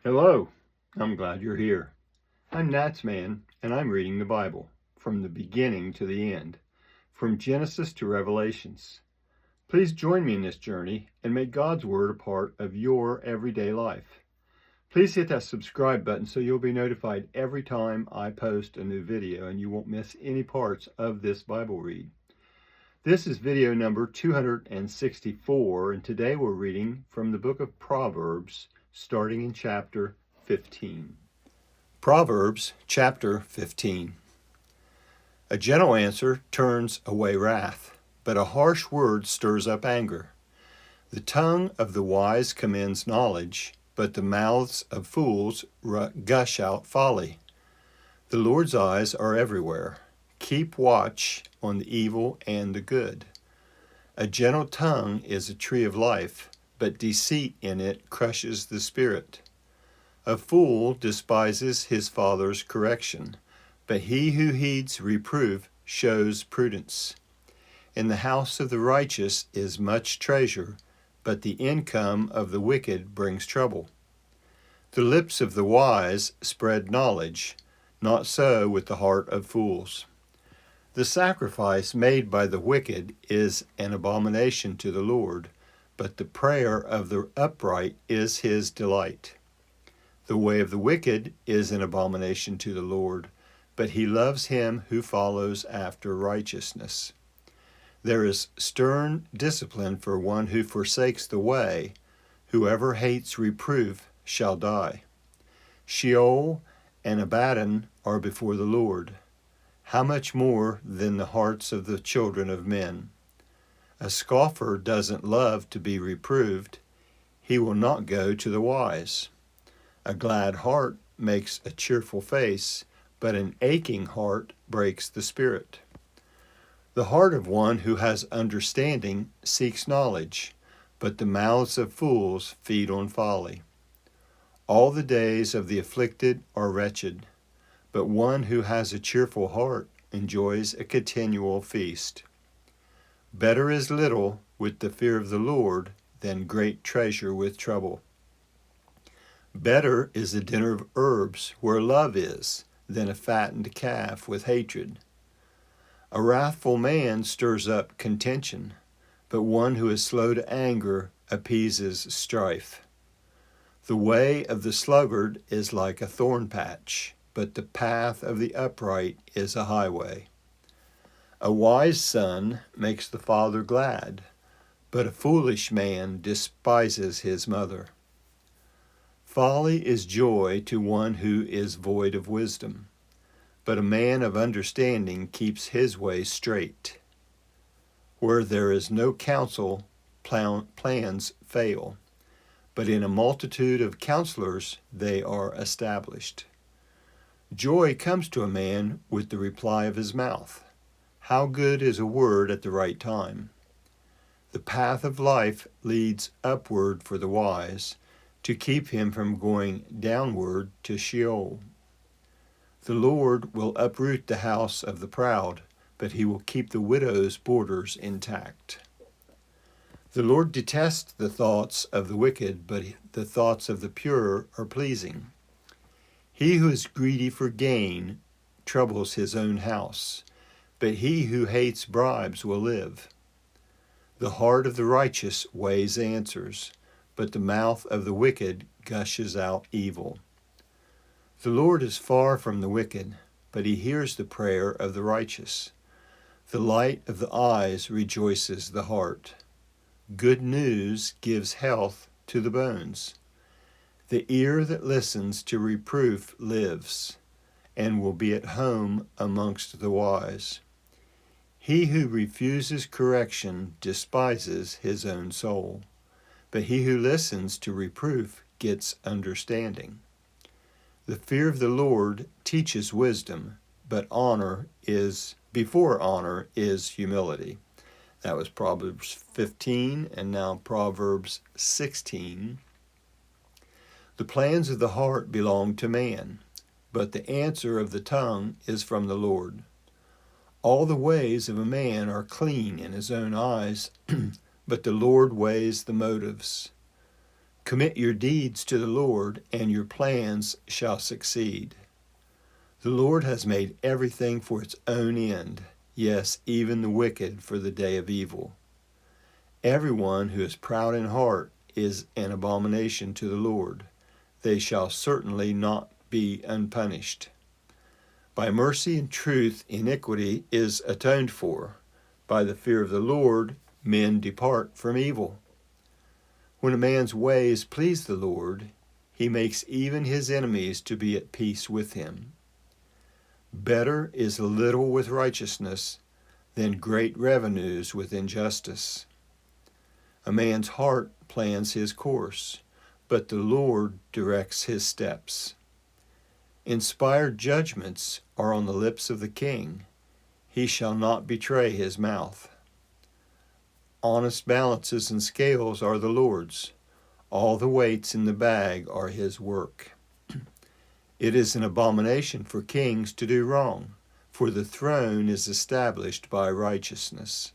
Hello, I'm glad you're here. I'm NatsMan, and I'm reading the Bible from the beginning to the end, from Genesis to Revelations. Please join me in this journey and make God's Word a part of your everyday life. Please hit that subscribe button so you'll be notified every time I post a new video and you won't miss any parts of this Bible read. This is video number 264, and today we're reading from the book of Proverbs, starting in chapter 15. Proverbs chapter 15. A gentle answer turns away wrath, but a harsh word stirs up anger. The tongue of the wise commends knowledge, but the mouths of fools gush out folly. The Lord's eyes are everywhere. Keep watch on the evil and the good. A gentle tongue is a tree of life, but deceit in it crushes the spirit. A fool despises his father's correction, but he who heeds reproof shows prudence. In the house of the righteous is much treasure, but the income of the wicked brings trouble. The lips of the wise spread knowledge, not so with the heart of fools. The sacrifice made by the wicked is an abomination to the Lord, but the prayer of the upright is his delight. The way of the wicked is an abomination to the Lord, but he loves him who follows after righteousness. There is stern discipline for one who forsakes the way. Whoever hates reproof shall die. Sheol and Abaddon are before the Lord. How much more than the hearts of the children of men? A scoffer doesn't love to be reproved. He will not go to the wise. A glad heart makes a cheerful face, but an aching heart breaks the spirit. The heart of one who has understanding seeks knowledge, but the mouths of fools feed on folly. All the days of the afflicted are wretched, but one who has a cheerful heart enjoys a continual feast. Better is little with the fear of the Lord than great treasure with trouble. Better is a dinner of herbs where love is than a fattened calf with hatred. A wrathful man stirs up contention, but one who is slow to anger appeases strife. The way of the sluggard is like a thorn patch, but the path of the upright is a highway. A wise son makes the father glad, but a foolish man despises his mother. Folly is joy to one who is void of wisdom, but a man of understanding keeps his way straight. Where there is no counsel, plans fail, but in a multitude of counselors they are established. Joy comes to a man with the reply of his mouth. How good is a word at the right time! The path of life leads upward for the wise, to keep him from going downward to Sheol. The Lord will uproot the house of the proud, but he will keep the widow's borders intact. The Lord detests the thoughts of the wicked, but the thoughts of the pure are pleasing. He who is greedy for gain troubles his own house, but he who hates bribes will live. The heart of the righteous weighs answers, but the mouth of the wicked gushes out evil. The Lord is far from the wicked, but he hears the prayer of the righteous. The light of the eyes rejoices the heart. Good news gives health to the bones. The ear that listens to reproof lives, and will be at home amongst the wise. He who refuses correction despises his own soul, but he who listens to reproof gets understanding. The fear of the Lord teaches wisdom, but before honor is humility. That was Proverbs 15, and now Proverbs 16. The plans of the heart belong to man, but the answer of the tongue is from the Lord. All the ways of a man are clean in his own eyes, but the Lord weighs the motives. Commit your deeds to the Lord, and your plans shall succeed. The Lord has made everything for its own end, yes, even the wicked for the day of evil. Everyone who is proud in heart is an abomination to the Lord. They shall certainly not be unpunished. By mercy and truth, iniquity is atoned for. By the fear of the Lord, men depart from evil. When a man's ways please the Lord, he makes even his enemies to be at peace with him. Better is a little with righteousness than great revenues with injustice. A man's heart plans his course, but the Lord directs his steps. Inspired judgments are on the lips of the king. He shall not betray his mouth. Honest balances and scales are the Lord's. All the weights in the bag are his work. It is an abomination for kings to do wrong, for the throne is established by righteousness.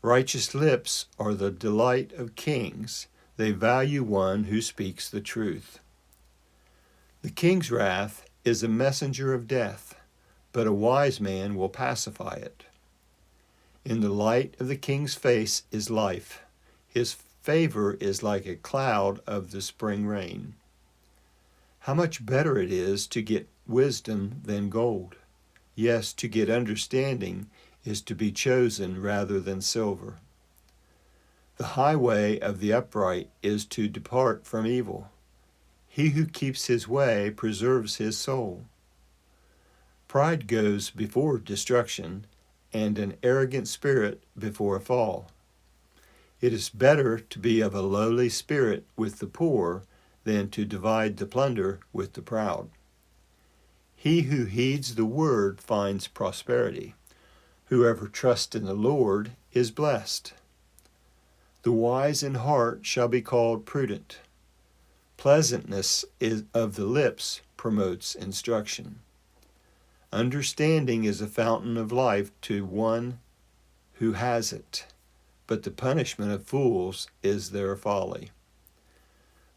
Righteous lips are the delight of kings. They value one who speaks the truth. The king's wrath is a messenger of death, but a wise man will pacify it. In the light of the king's face is life. His favor is like a cloud of the spring rain. How much better it is to get wisdom than gold. Yes, to get understanding is to be chosen rather than silver. The highway of the upright is to depart from evil. He who keeps his way preserves his soul. Pride goes before destruction, and an arrogant spirit before a fall. It is better to be of a lowly spirit with the poor than to divide the plunder with the proud. He who heeds the word finds prosperity. Whoever trusts in the Lord is blessed. The wise in heart shall be called prudent. Pleasantness of the lips promotes instruction. Understanding is a fountain of life to one who has it, but the punishment of fools is their folly.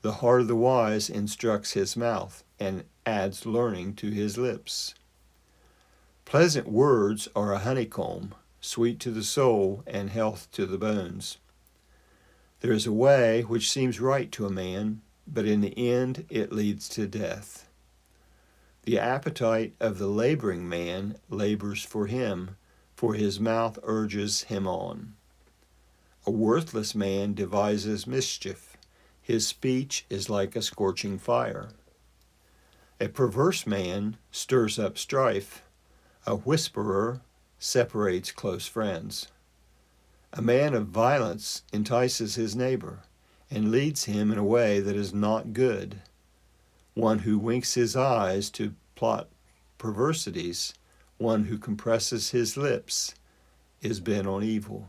The heart of the wise instructs his mouth and adds learning to his lips. Pleasant words are a honeycomb, sweet to the soul and health to the bones. There is a way which seems right to a man, but in the end it leads to death. The appetite of the laboring man labors for him, for his mouth urges him on. A worthless man devises mischief. His speech is like a scorching fire. A perverse man stirs up strife. A whisperer separates close friends. A man of violence entices his neighbor and leads him in a way that is not good. One who winks his eyes to plot perversities, one who compresses his lips, is bent on evil.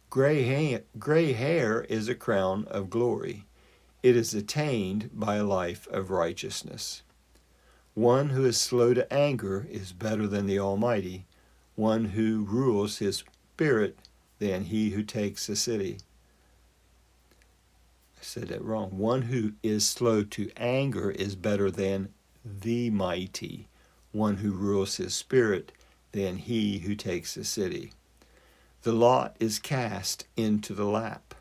Gray hair is a crown of glory. It is attained by a life of righteousness. One who is slow to anger is better than the Almighty, one who rules his spirit than he who takes a city. I said that wrong. One who is slow to anger is better than the mighty, one who rules his spirit than he who takes a city. The lot is cast into the lap,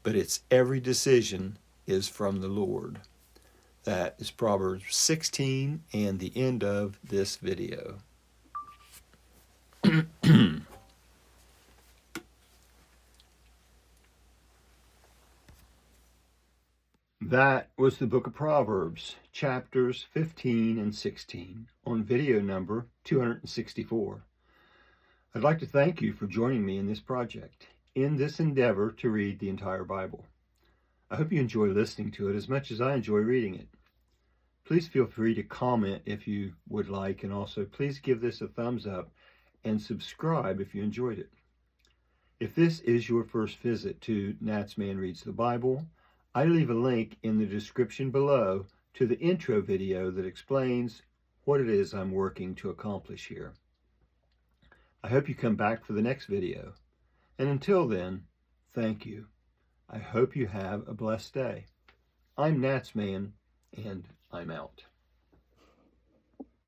but its every decision is from the Lord. That is Proverbs 16 and the end of this video. That was the book of Proverbs, chapters 15 and 16, on video number 264. I'd like to thank you for joining me in this project, in this endeavor to read the entire Bible. I hope you enjoy listening to it as much as I enjoy reading it. Please feel free to comment if you would like, and also please give this a thumbs up and subscribe if you enjoyed it. If this is your first visit to NatsMan Reads the Bible, I leave a link in the description below to the intro video that explains what it is I'm working to accomplish here. I hope you come back for the next video. And until then, thank you. I hope you have a blessed day. I'm NatsMan, and I'm out.